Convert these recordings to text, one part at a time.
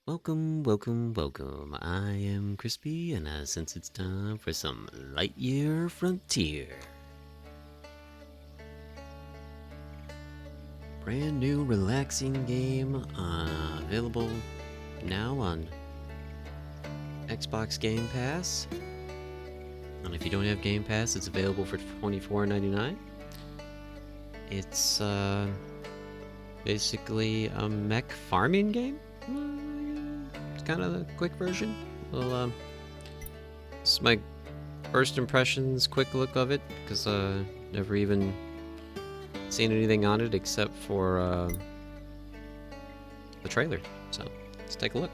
Welcome, welcome, welcome. I am Crispy, and since it's time for some Lightyear Frontier. Brand new relaxing game available now on Xbox Game Pass. And if you don't have Game Pass, it's available for $24.99. It's basically a mech farming game. It's kind of the quick version. Well, this is my first impressions, quick look of it, because never even seen anything on it except for the trailer. So let's take a look.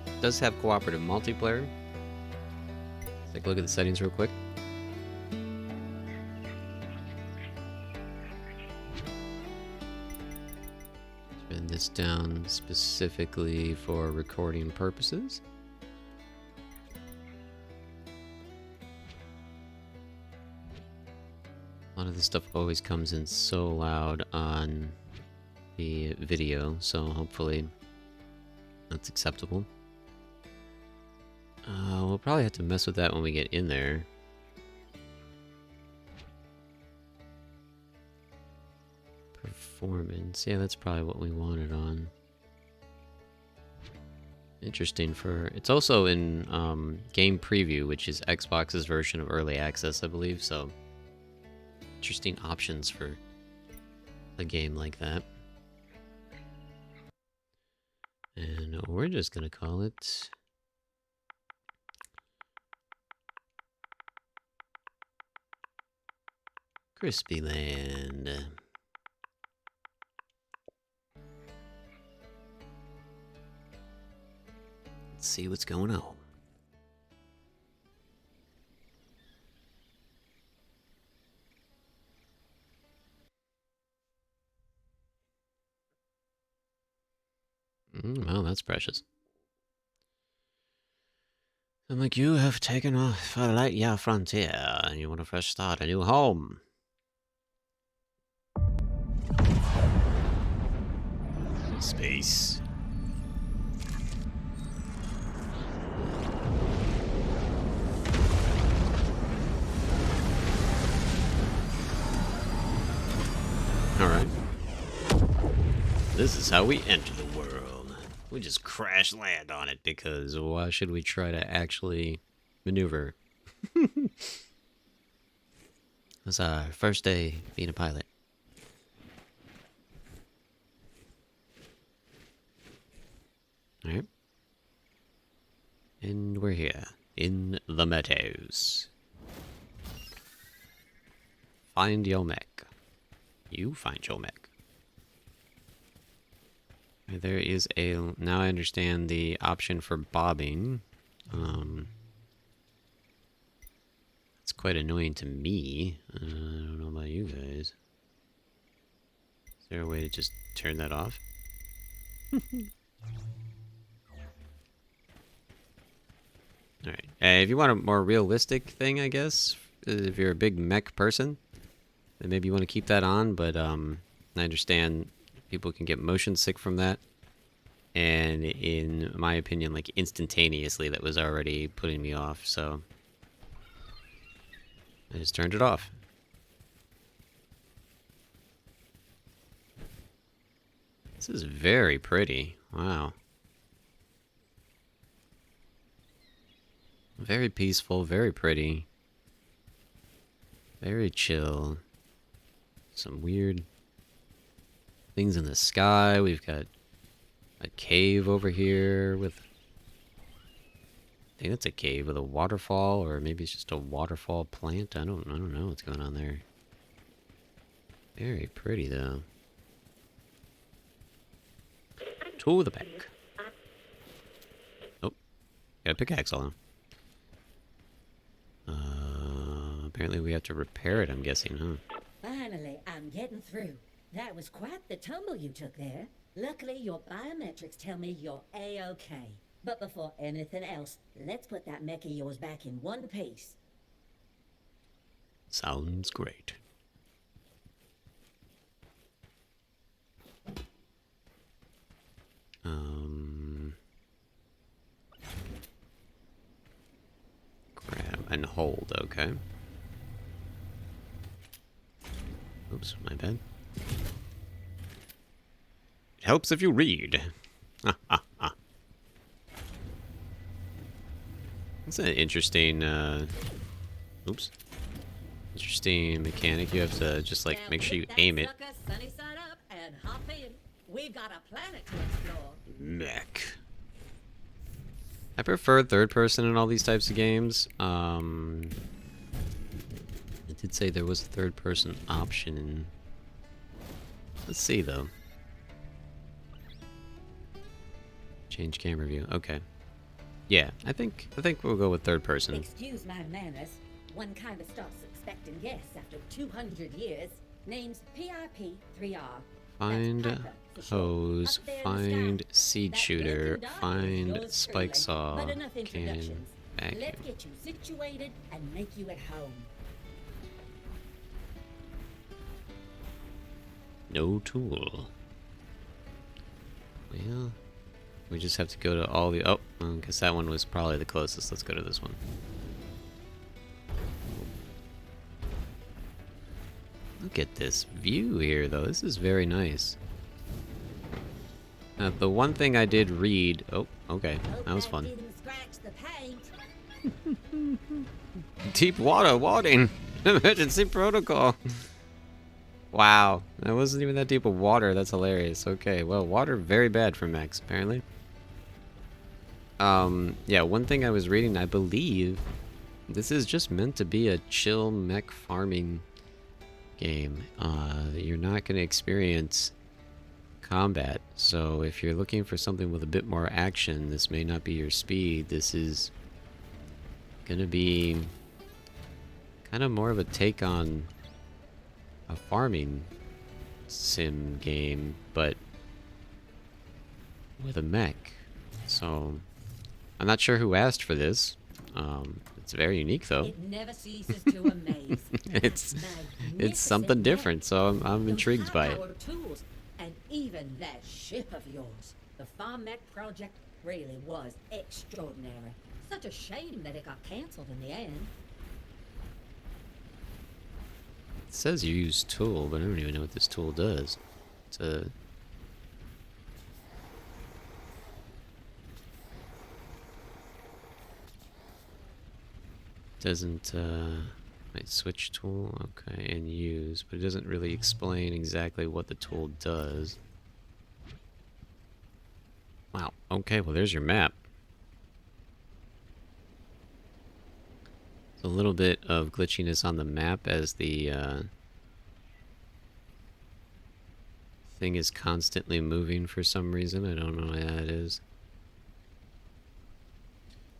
It does have cooperative multiplayer. Let's take a look at the settings real quick. Turn this down specifically for recording purposes. A lot of this stuff always comes in so loud on the video, so hopefully that's acceptable. We'll probably have to mess with that when we get in there. Performance, yeah, that's probably what we wanted on. Interesting. It's also in game preview, which is Xbox's version of early access, I believe, so interesting options for a game like that. And we're just gonna call it Crispy Land. Let's see what's going on. Well, that's precious. I'm like, you have taken off a Lightyear Frontier, and you want to fresh start a new home. Space. Alright. This is how we enter the world. We just crash land on it because why should we try to actually maneuver? That's our first day being a pilot. Alright. And we're here, in the meadows. Find your mech. You find your mech. There is now I understand the option for bobbing. It's quite annoying to me. I don't know about you guys. Is there a way to just turn that off? Alright. If you want a more realistic thing, I guess, if you're a big mech person, then maybe you want to keep that on, but I understand people can get motion sick from that. And in my opinion, like instantaneously, that was already putting me off, so I just turned it off. This is very pretty. Wow. Very peaceful, very pretty. Very chill. Some weird things in the sky. We've got a cave over here with... I think that's a cave with a waterfall, or maybe it's just a waterfall plant. I don't know what's going on there. Very pretty, though. To the back. Oh, got a pickaxe on. Apparently we have to repair it, I'm guessing, huh? Finally, I'm getting through. That was quite the tumble you took there. Luckily, your biometrics tell me you're A-okay. But before anything else, let's put that mech of yours back in one piece. Sounds great. and hold, okay. Oops, my bad. It helps if you read. It's an interesting, oops. Interesting mechanic. You have to just, like, make sure you aim it. Sunny side up and hop in. We've got a planet to explore. Mech. I prefer third person in all these types of games. I did say there was a third person option. Let's see though. Change camera view. Okay. Yeah, I think we'll go with third person. Excuse my manners. One kind of starts expecting guests after 200 years. Name's PIP-3R. Find hose, find seed shooter, find spike saw, can vacuum. Let's get you situated and make you at home. No tool. Well, we just have to go to all the... Oh, I guess that one was probably the closest. Let's go to this one. Look at this view here, though. This is very nice. Now, the one thing I did read... Oh, okay. That was fun. Deep water, wading. Emergency protocol. Wow. That wasn't even that deep of water. That's hilarious. Okay, well, water very bad for mechs, apparently. Yeah, one thing I was reading, I believe this is just meant to be a chill mech farming game. You're not going to experience combat, so if you're looking for something with a bit more action, this may not be your speed. This is going to be kind of more of a take on a farming sim game, but with a mech. So I'm not sure who asked for this. It's very unique, though. It never ceases to amaze. it's something different, so I'm intrigued by it. Tools, and even that ship of yours. The Farm Mech project really was extraordinary. Such a shame that it got canceled in the end. It says you use tool, but I don't even know what this tool does. It's a... Doesn't, right, switch tool, okay, and use, but it doesn't really explain exactly what the tool does. Wow, okay, well there's your map. A little bit of glitchiness on the map as the thing is constantly moving for some reason. I don't know why that is.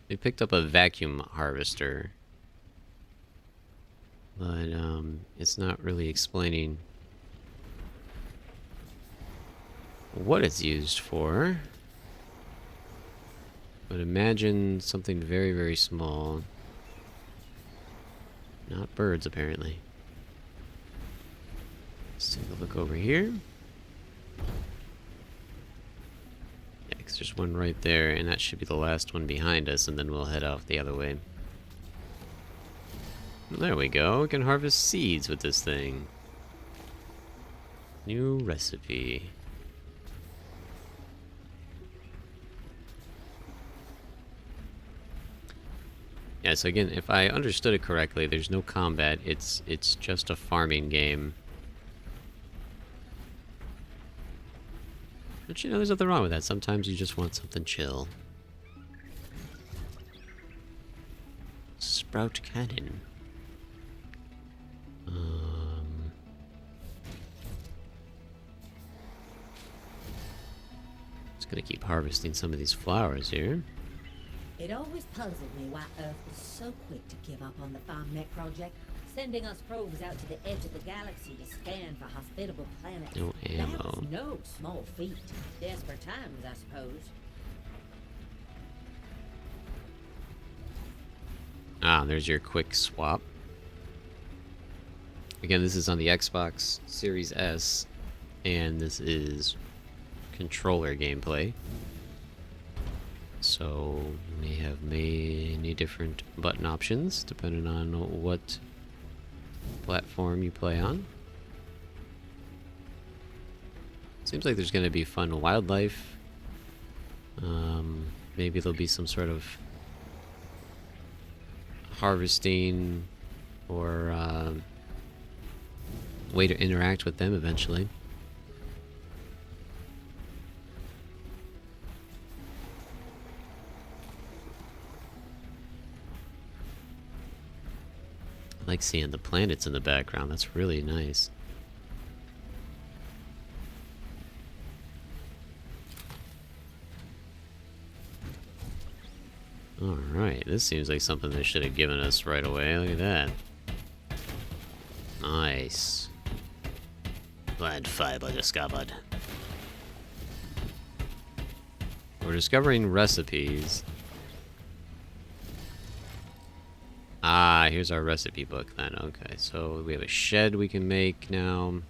We picked up a vacuum harvester, but it's not really explaining what it's used for. But imagine something very, very small. Not birds, apparently. Let's take a look over here. Yeah, 'cause there's one right there, and that should be the last one behind us, and then we'll head off the other way. There we go. We can harvest seeds with this thing. New recipe. Yeah, so again, if I understood it correctly, there's no combat. It's just a farming game. But you know, there's nothing wrong with that. Sometimes you just want something chill. Sprout cannon. Just gonna keep harvesting some of these flowers here. It always puzzled me why Earth was so quick to give up on the Farm Mech project, sending us probes out to the edge of the galaxy to scan for hospitable planets. No ammo. That was no small feat. Desperate times, I suppose. Ah, there's your quick swap. Again, this is on the Xbox Series S, and this is controller gameplay. So we have many different button options depending on what platform you play on. Seems like there's going to be fun wildlife. Maybe there'll be some sort of harvesting or way to interact with them eventually. I like seeing the planets in the background. That's really nice. Alright, this seems like something they should have given us right away. Look at that. Nice. Plant fiber discovered. We're discovering recipes. Ah, here's our recipe book then. Okay, so we have a shed we can make now.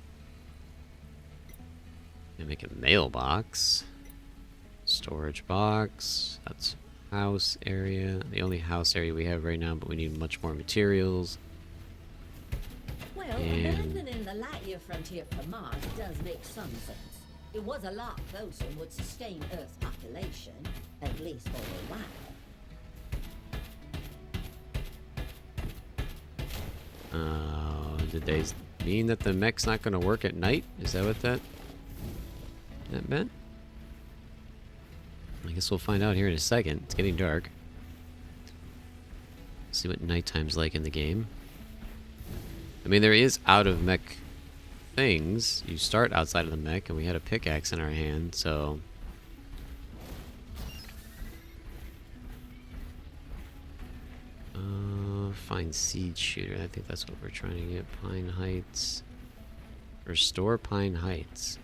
We can make a mailbox. Storage box. That's house area. The only house area we have right now, but we need much more materials. Well, abandoning the Lightyear frontier for Mars does make some sense. It was a lot closer and would sustain Earth's population, at least for a while. Did they mean that the mech's not going to work at night? Is that what that meant? I guess we'll find out here in a second. It's getting dark. See what nighttime's like in the game. I mean, there is out of mech things. You start outside of the mech, and we had a pickaxe in our hand, so... Find seed shooter. I think that's what we're trying to get. Pine Heights. Restore Pine Heights.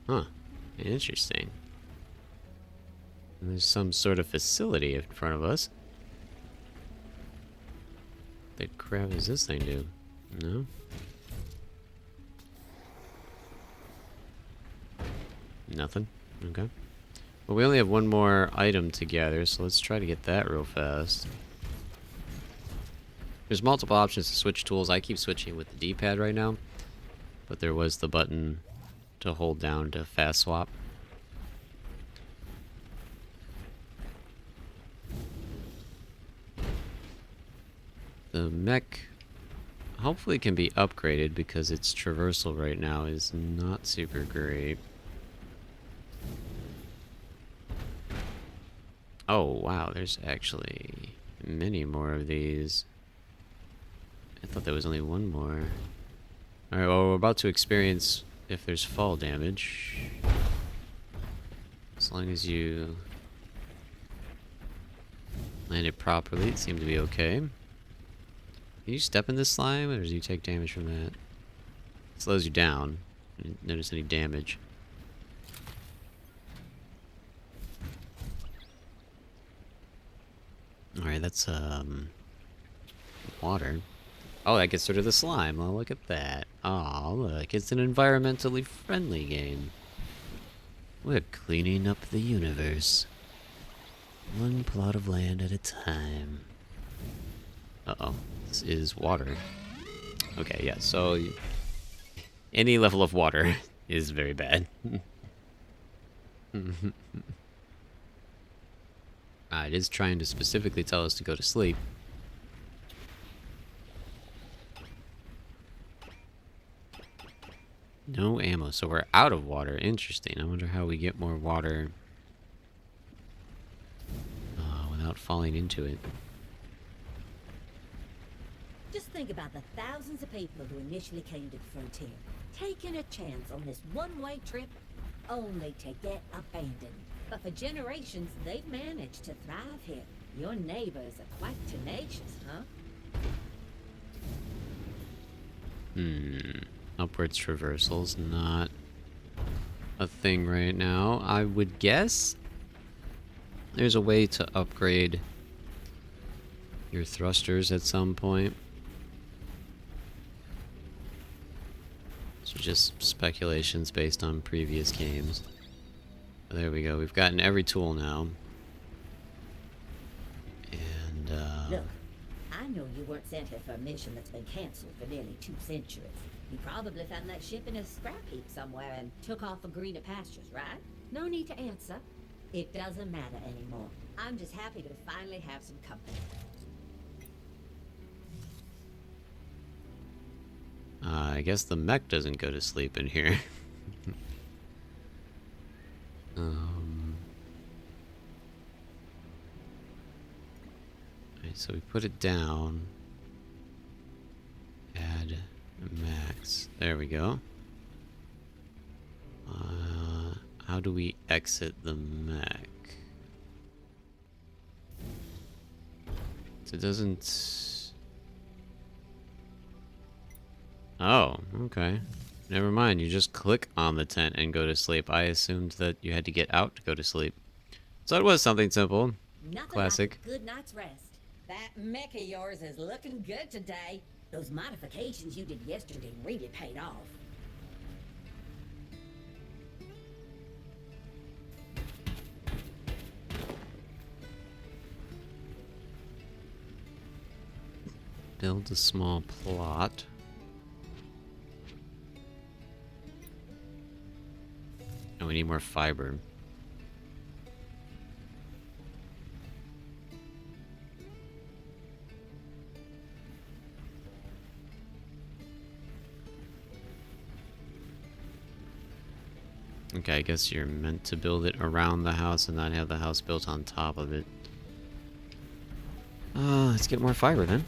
Huh. Interesting. And there's some sort of facility in front of us. What the crap does this thing do? No? Nothing? Okay. Well, we only have one more item to gather, so let's try to get that real fast. There's multiple options to switch tools. I keep switching with the D-pad right now, but there was the button to hold down to fast swap. The mech hopefully can be upgraded because its traversal right now is not super great. Oh, wow, there's actually many more of these. I thought there was only one more. Alright, well, we're about to experience if there's fall damage. As long as you land it properly, it seemed to be okay. Can you step in this slime, or do you take damage from that? It slows you down. I didn't notice any damage. Alright, that's, water. Oh, that gets rid of the slime. Oh, look at that. Oh, look, it's an environmentally friendly game. We're cleaning up the universe. One plot of land at a time. Uh-oh. This is water. Okay, yeah, so... any level of water is very bad. It is trying to specifically tell us to go to sleep. No ammo, so we're out of water. Interesting. I wonder how we get more water without falling into it. Just think about the thousands of people who initially came to the frontier, taking a chance on this one-way trip, only to get abandoned. But for generations, they've managed to thrive here. Your neighbors are quite tenacious, huh? Upwards traversal's not a thing right now. I would guess there's a way to upgrade your thrusters at some point. just speculations based on previous games. There we go. We've gotten every tool now. And, Look, I know you weren't sent here for a mission that's been cancelled for nearly 2 centuries. You probably found that ship in a scrap heap somewhere and took off for greener pastures, right? No need to answer. It doesn't matter anymore. I'm just happy to finally have some company. I guess the mech doesn't go to sleep in here. Alright, so we put it down. Add max. There we go. How do we exit the mech? So it doesn't... Oh, okay. Never mind, you just click on the tent and go to sleep. I assumed that you had to get out to go to sleep. So it was something simple. Nothing Classic. like a good night's rest. That mech of yours is looking good today. Those modifications you did yesterday really paid off. Build a small plot. And we need more fiber. Okay, I guess you're meant to build it around the house and not have the house built on top of it. Let's get more fiber then.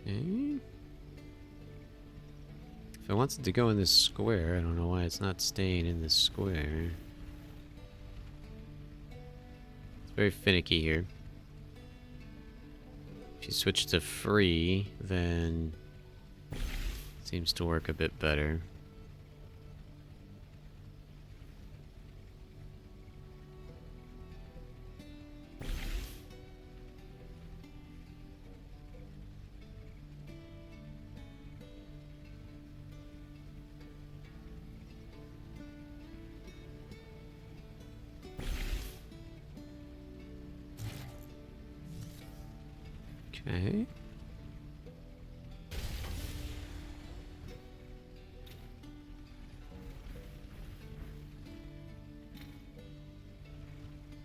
Okay. If it wants it to go in this square, I don't know why it's not staying in this square. It's very finicky here. If you switch to free, then it seems to work a bit better. Okay.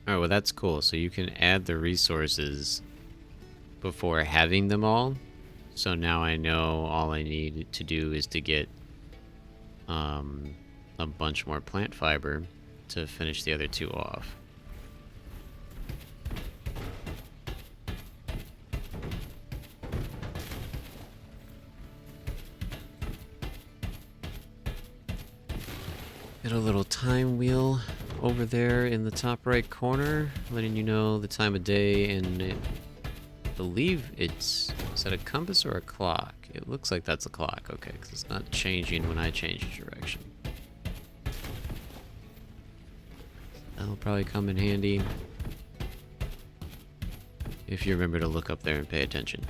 Alright, well that's cool. So you can add the resources before having them all. So now I know all I need to do is to get a bunch more plant fiber to finish the other two off. Get a little time wheel over there in the top right corner, letting you know the time of day, and I believe it's... is that a compass or a clock? It looks like that's a clock, okay, because it's not changing when I change direction. That'll probably come in handy if you remember to look up there and pay attention.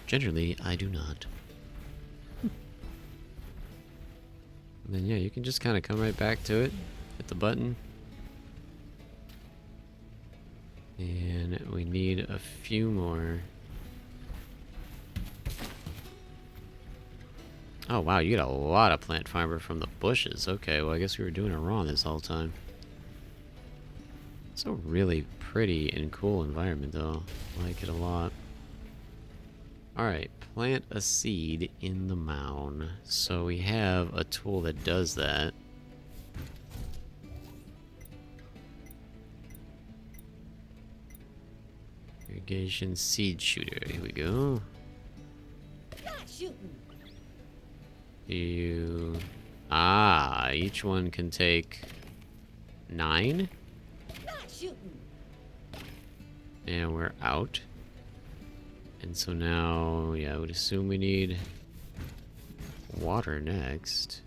Generally, I do not. And then yeah, you can just kind of come right back to it, hit the button. And we need a few more. Oh wow, you get a lot of plant fiber from the bushes. Okay, well I guess we were doing it wrong this whole time. It's a really pretty and cool environment though. I like it a lot. Alright, plant a seed in the mound. So we have a tool that does that. Irrigation seed shooter. Here we go. Gosh, shooting. You... Ah, each one can take 9? Not shooting. And we're out. And so now, yeah, I would assume we need water next.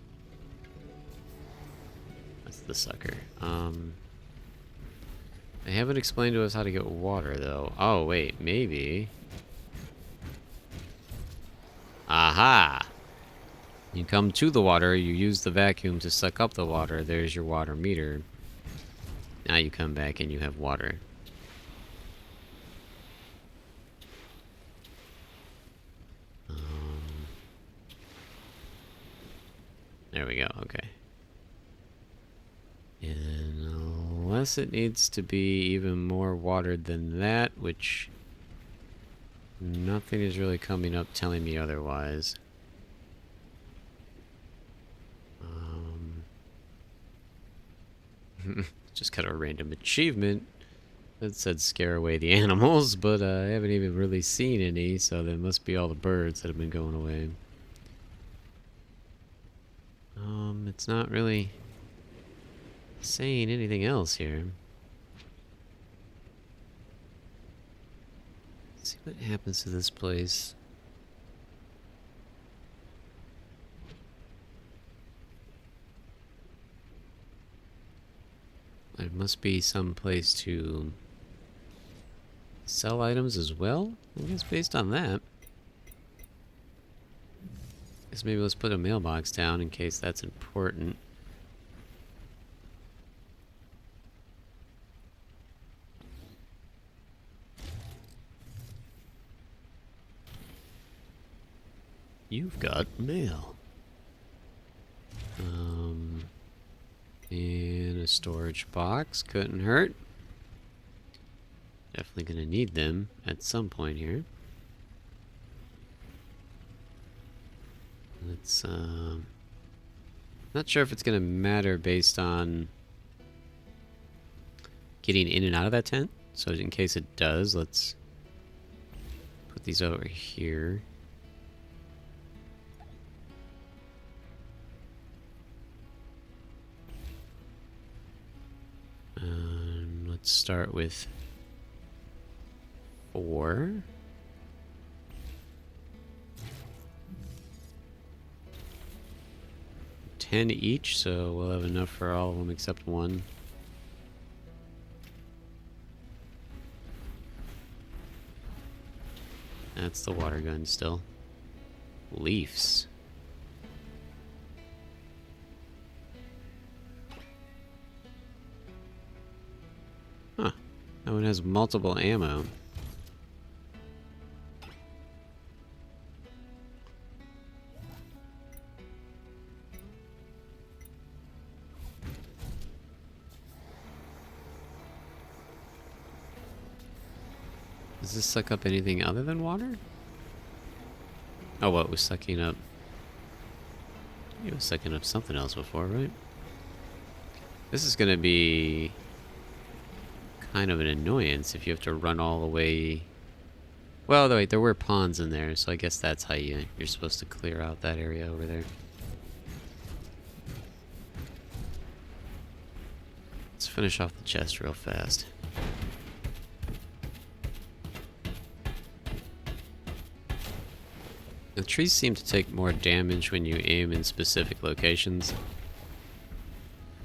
That's the sucker. They haven't explained to us how to get water, though. Oh, wait, maybe. Aha! You come to the water, you use the vacuum to suck up the water. There's your water meter. Now you come back and you have water. There we go, okay. And unless it needs to be even more watered than that, which nothing is really coming up telling me otherwise. Just got a random achievement that said scare away the animals, but I haven't even really seen any, so there must be all the birds that have been going away. It's not really saying anything else here. Let's see what happens to this place. There must be some place to sell items as well? I guess based on that. Guess maybe let's put a mailbox down in case that's important. You've got mail. And a storage box. Couldn't hurt. Definitely gonna need them at some point here. Let's, not sure if it's gonna matter based on getting in and out of that tent. So in case it does, let's put these over here. Let's start with 4. $10 each, so we'll have enough for all of them except one. That's the water gun still. Leafs. Huh. That one has multiple ammo. Does this suck up anything other than water? Oh, what was sucking up? It was sucking up something else before, right? This is gonna be kind of an annoyance if you have to run all the way. Well, wait, there were ponds in there, so I guess that's how you're supposed to clear out that area over there. Let's finish off the chest real fast. The trees seem to take more damage when you aim in specific locations.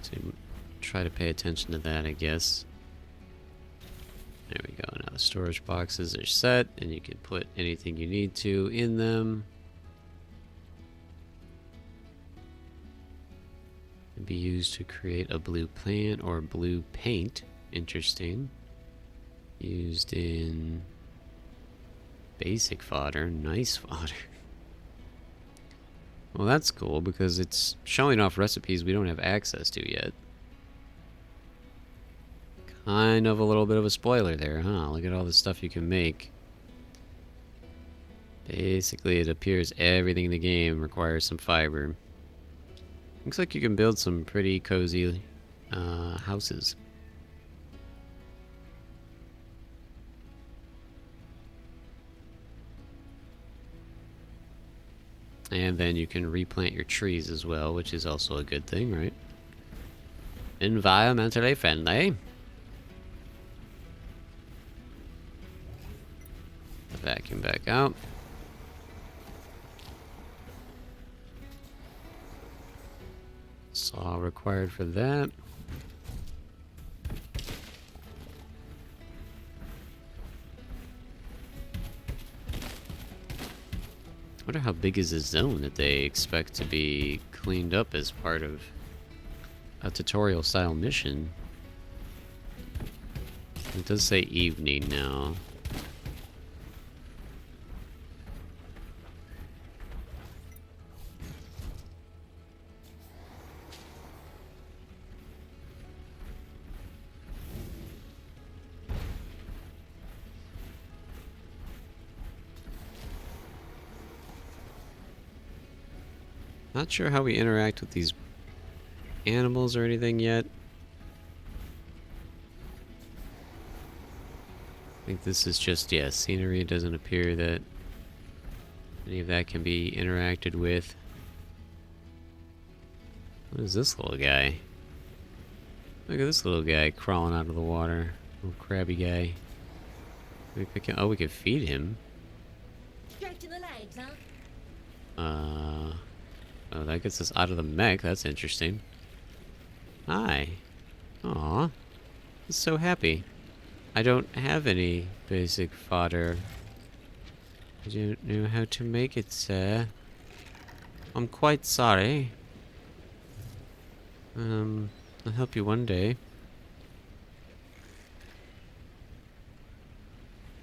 So try to pay attention to that, I guess. There we go. Now the storage boxes are set, and you can put anything you need to in them. Can be used to create a blue plant or blue paint. Interesting. Used in basic fodder. Nice fodder. Well, that's cool because it's showing off recipes we don't have access to yet. Kind of a little bit of a spoiler there, huh? Look at all the stuff you can make. Basically, it appears everything in the game requires some fiber. Looks like you can build some pretty cozy houses. And then you can replant your trees as well, which is also a good thing, right? Environmentally friendly. Vacuum back out. Saw required for that. I wonder how big is the zone that they expect to be cleaned up as part of a tutorial style mission. It does say evening now. Not sure how we interact with these animals or anything yet. I think this is just, yeah, scenery. It doesn't appear that any of that can be interacted with. What is this little guy? Look at this little guy crawling out of the water. Little crabby guy. We pick him. Oh, we can feed him. Straight to the legs, huh? Oh, that gets us out of the mech. That's interesting. Hi. Aw. He's so happy. I don't have any basic fodder. I don't know how to make it, sir. I'm quite sorry. I'll help you one day.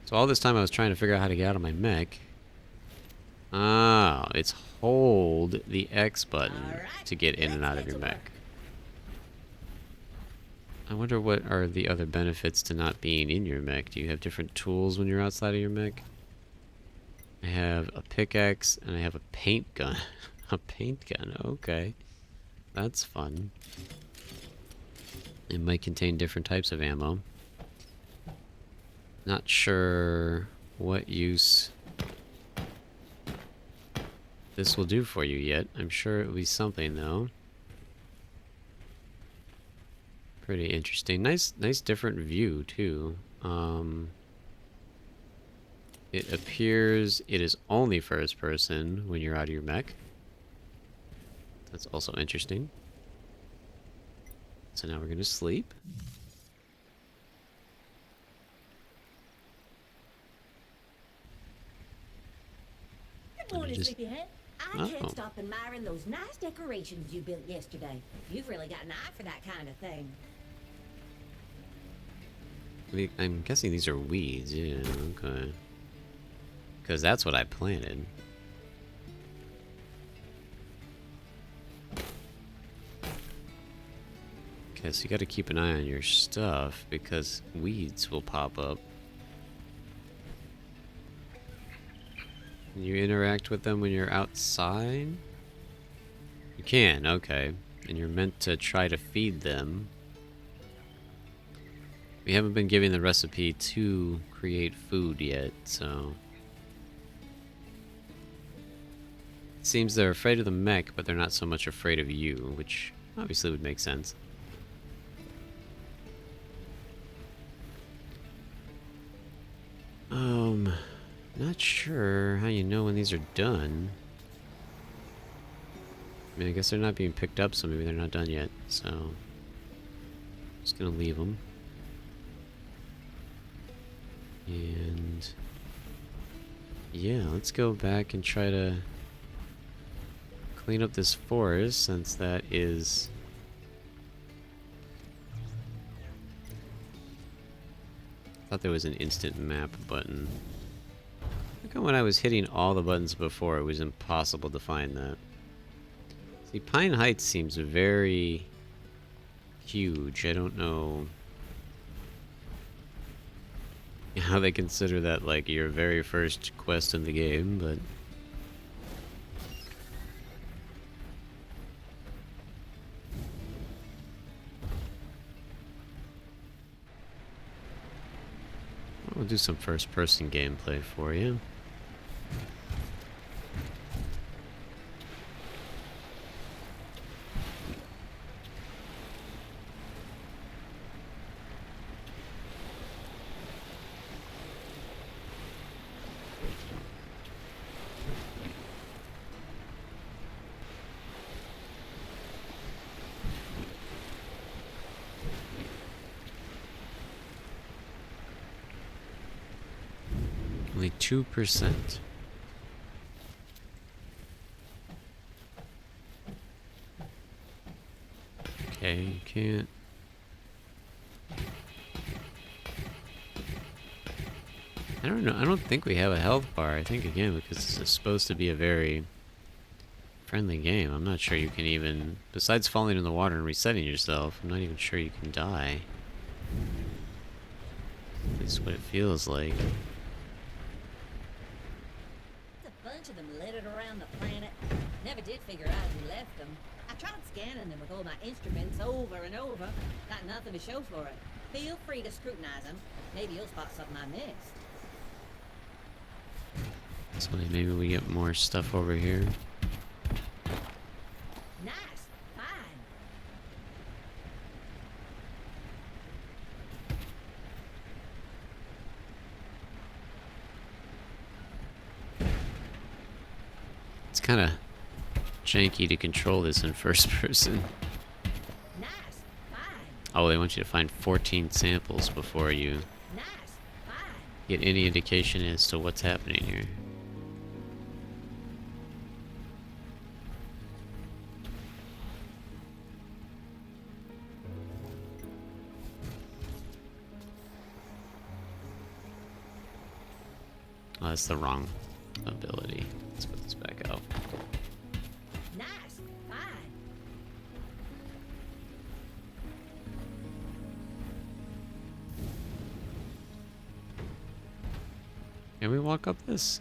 So all this time I was trying to figure out how to get out of my mech. Ah, it's hold the X button to get in and out of your mech. I wonder what are the other benefits to not being in your mech. Do you have different tools when you're outside of your mech? I have a pickaxe and I have a paint gun. A paint gun, okay. That's fun. It might contain different types of ammo. Not sure what use this will do for you yet. I'm sure it will be something though. Pretty interesting. Nice different view too. It appears it is only first person when you're out of your mech. That's also interesting. So now we're gonna sleep. Good morning, sleepyhead. I can't Oh. stop admiring those nice decorations you built yesterday. You've really got an eye for that kind of thing. I'm guessing these are weeds. Yeah, okay. Because that's what I planted. Okay, so you gotta keep an eye on your stuff because weeds will pop up. Can you interact with them when you're outside? You can, okay. And you're meant to try to feed them. We haven't been given the recipe to create food yet, so... It seems they're afraid of the mech, but they're not so much afraid of you, which obviously would make sense. Not sure how you know when these are done. I mean, I guess they're not being picked up, so maybe they're not done yet, so... Just gonna leave them. And... yeah, let's go back and try to clean up this forest, since that is... I thought there was an instant map button. How come when I was hitting all the buttons before, it was impossible to find that? See, Pine Heights seems very huge. I don't know how they consider that like your very first quest in the game, but... We'll do some first-person gameplay for you. Only 2%. Okay, you can't. I don't know. I don't think we have a health bar. I think, again, because this is supposed to be a very friendly game. I'm not sure you can even, besides falling in the water and resetting yourself, I'm not even sure you can die. At least what it feels like. There's a bunch of them littered around the planet. Never did figure out who left them. I tried scanning them with all my instruments over and over. Got nothing to show for it. Feel free to scrutinize them. Maybe you'll spot something I missed. So maybe we get more stuff over here. Nice. Fine. It's kind of janky to control this in first person. Nice. Fine. Oh, they want you to find 14 samples before you Nice. Fine. get any indication as to what's happening here. Oh, that's the wrong ability. Let's put this back out. Nice. Fine. Can we walk up this?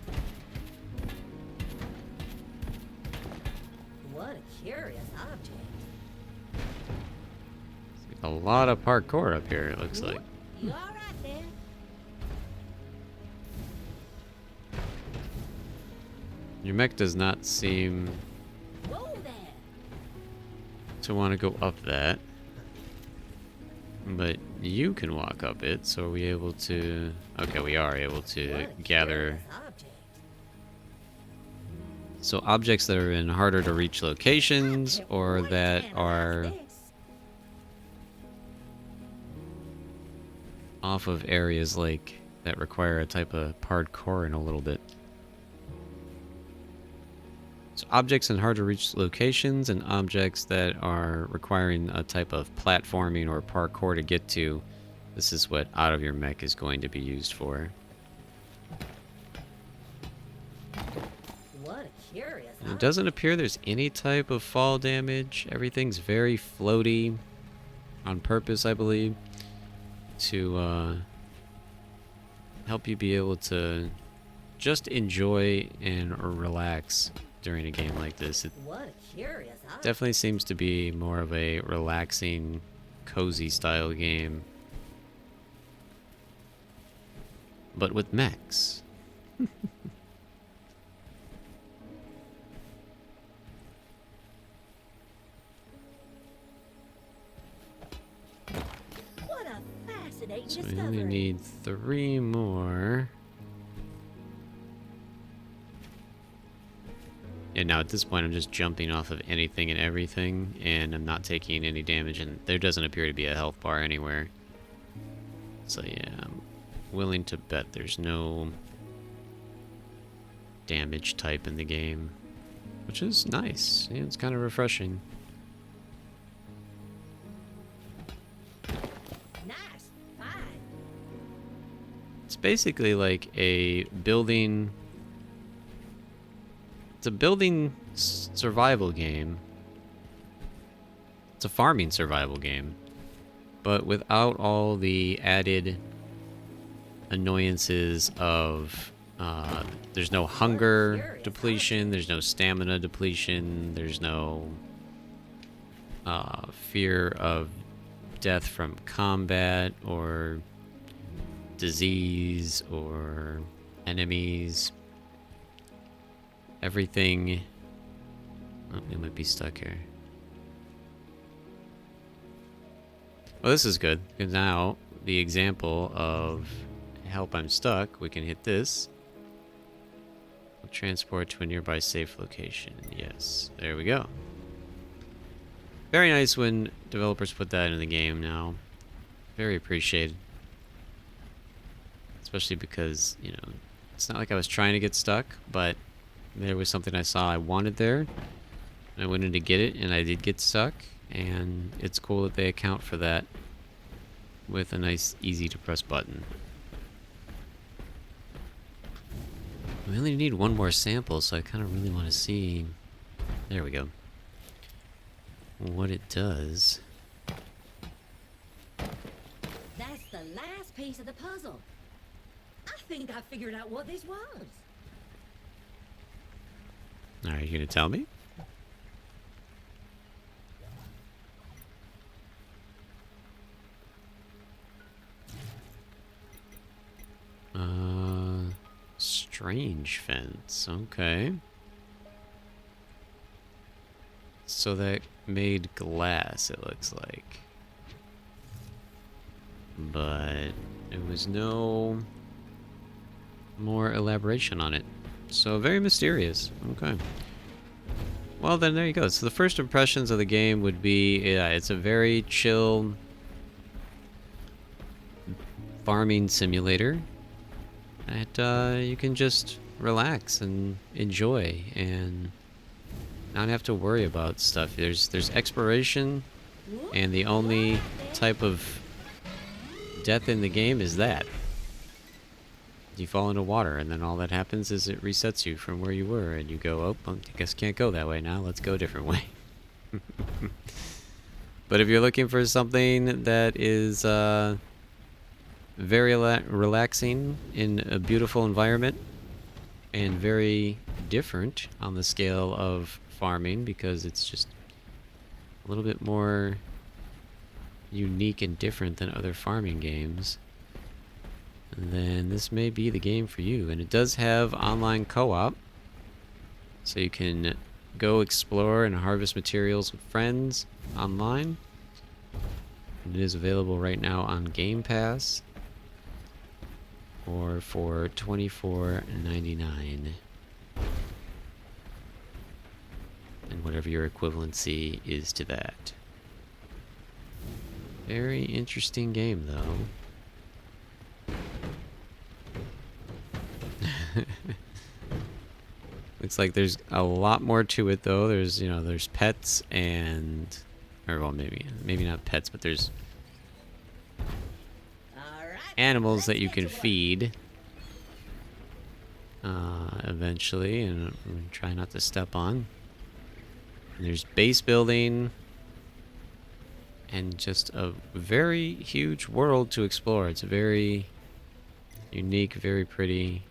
What a curious object. A lot of parkour up here, it looks like. You all right there? Your mech does not seem Whoa there. to want to go up that. But you can walk up it, so are we able to... Okay, we are able to What a gather... curious object. So objects that are in harder to reach locations, Can't or wait that to analyze are this. off of areas like that require a type of parkour in a little bit. So objects in hard to reach locations and objects that are requiring a type of platforming or parkour to get to. This is what out of your mech is going to be used for. What a curious And it object. doesn't appear there's any type of fall damage. Everything's very floaty on purpose, I believe, to help you be able to just enjoy and relax during a game like this. It What a curious object. definitely seems to be more of a relaxing, cozy style game. But with mechs. What a fascinating So we discovery. only need 3 more. And now at this point I'm just jumping off of anything and everything, and I'm not taking any damage, and there doesn't appear to be a health bar anywhere. So yeah, I'm willing to bet there's no damage type in the game, which is nice. Yeah, it's kind of refreshing. Nice. Fine. It's basically like a building... It's a building survival game. It's a farming survival game. But without all the added annoyances of... there's no hunger depletion, there's no stamina depletion, there's no fear of death from combat or disease or enemies. Everything... Oh, we might be stuck here. Well, this is good, because now the example of help I'm stuck, we can hit this. Transport to a nearby safe location. Yes, there we go. Very nice when developers put that in the game now. Very appreciated. Especially because, you know, It's not like I was trying to get stuck, but there was something I saw I wanted there. And I went in to get it, and I did get stuck. And it's cool that they account for that with a nice, easy to press button. We only need one more sample, so I kind of really want to see... There we go. What it does. That's the last piece of the puzzle. I think I figured out what this was. Are you gonna tell me? Strange fence. Okay. So that made glass, it looks like. But there was no more elaboration on it. So very mysterious. Okay. Well, then there you go. So the first impressions of the game would be, yeah, it's a very chill farming simulator that you can just relax and enjoy and not have to worry about stuff. There's exploration, and the only type of death in the game is that. You fall into water, and then all that happens is it resets you from where you were, and you go, oh, well, I guess can't go that way now. Let's go a different way. But if you're looking for something that is very relaxing in a beautiful environment and very different on the scale of farming, because it's just a little bit more unique and different than other farming games, then this may be the game for you. And it does have online co-op, so you can go explore and harvest materials with friends online. And it is available right now on Game Pass, or for $24.99. And whatever your equivalency is to that. Very interesting game, though. Looks like there's a lot more to it, though. There's, you know, there's pets and... Or, well, maybe not pets, but there's animals that you can feed eventually, and try not to step on. And there's base building and just a very huge world to explore. It's very unique, very pretty.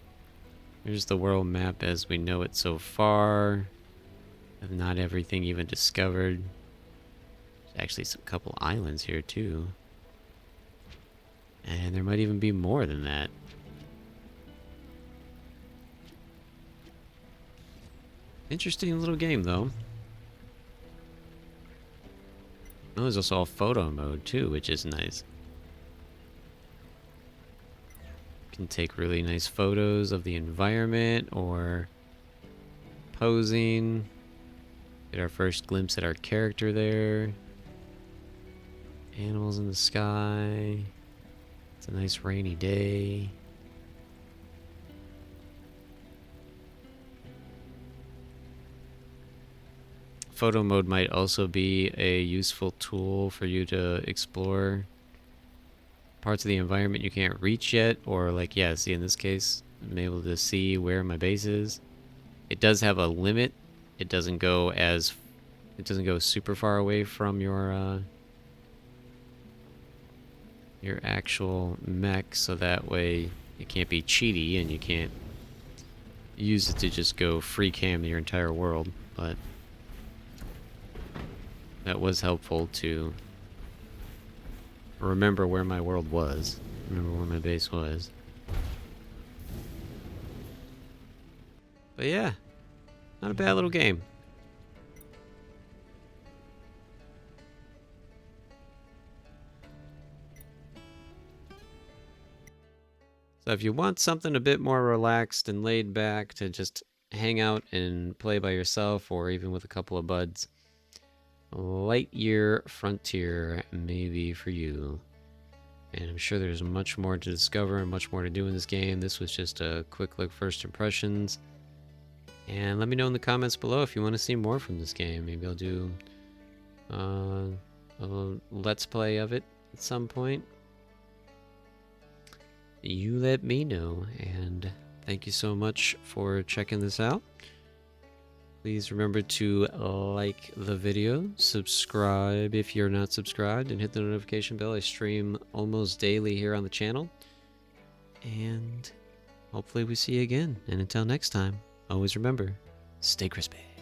Here's the world map as we know it so far. Not everything even discovered. There's actually a couple islands here too. And there might even be more than that. Interesting little game, though. Oh, there's also a photo mode, too, which is nice. You can take really nice photos of the environment, or posing. Get our first glimpse at our character there. Animals in the sky. It's a nice rainy day. Photo mode might also be a useful tool for you to explore parts of the environment you can't reach yet, or like, yeah, see, in this case, I'm able to see where my base is. It does have a limit. It doesn't go super far away from your actual mech, so that way it can't be cheaty and you can't use it to just go free cam your entire world. But that was helpful to remember where my world was, remember where my base was. But yeah, not a bad little game. So if you want something a bit more relaxed and laid back to just hang out and play by yourself, or even with a couple of buds, Lightyear Frontier may be for you. And I'm sure there's much more to discover and much more to do in this game. This was just a quick look, first impressions. And let me know in the comments below if you want to see more from this game. Maybe I'll do a let's play of it at some point. You let me know, and thank you so much for checking this out. Please remember to like the video, subscribe if you're not subscribed, and hit the notification bell. I stream almost daily here on the channel. And hopefully we see you again. And until next time, always remember, stay crispy.